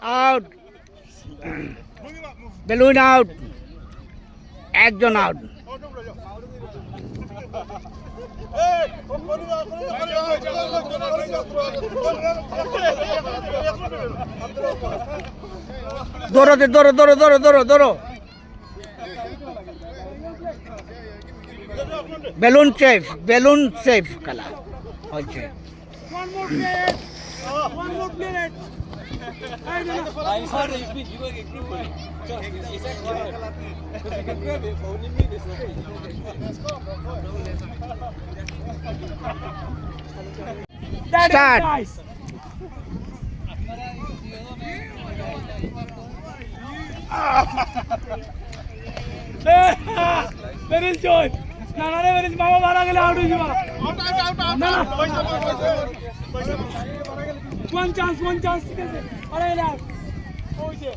Out, balloon out, একজন out. দৌড়তে দৌড়ো দৌড়ো দৌড়ো দৌড়ো দৌড়ো। Balloon safe, balloon safe খেলা হচ্ছে। Start. There is joy. না না রে বেরিস বাবা মারা গেলে আউট হয়ে যাবা। না না ওয়ান চান্স ঠিক আছে আরে না ওই যে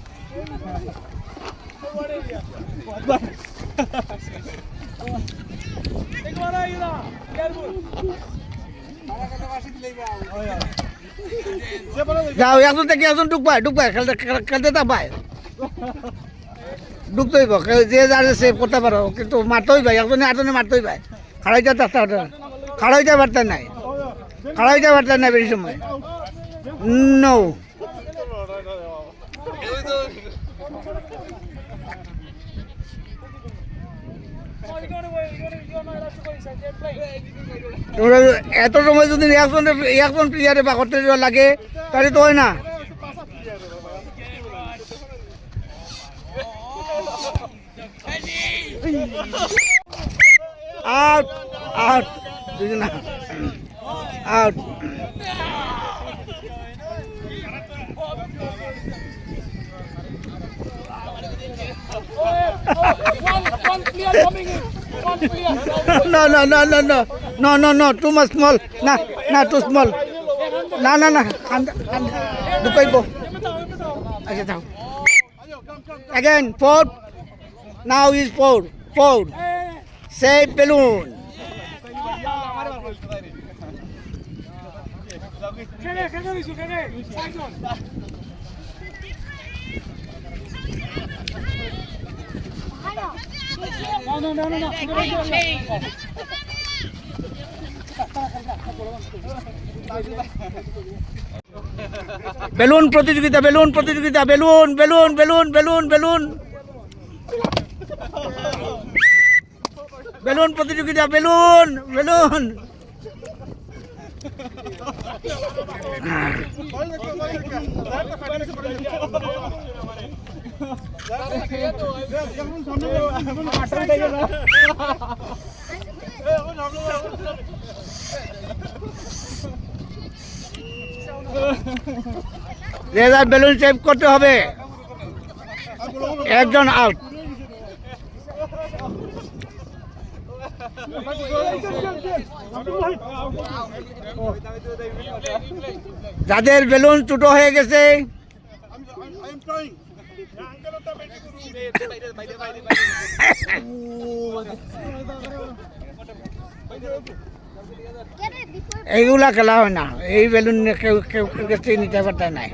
একবার আইলা কেয়ারফুল যাও এখন থেকে এখন ঢুকবাই খেলতে তা পায় ঢুকতেই যে যার সেভ করতে পারো কিন্তু মারতেই পাই একজনে আটজনে মারতেই পায় খাড়াইতে পারতেন নাই বেশি সময় নো এত সময় যদি একজন প্লেয়ারে বা করতে লাগে তাহলে তো হয় না। আউট আউট দুজন out. No, too much small. Nah, too small. Nah. Dukaibo. Again, four. Now is four. Save balloon. No. Balloon প্রতিযোগিতা বেলুন প্রতিযোগিতা বেলুন বেলুন সেভ করতে হবে একজন আউট। যাদের বেলুন ছোট হয়ে গেছে এইগুলা খেলা হয় না, এই বেলুন কেউ নিতে পারতে নাই।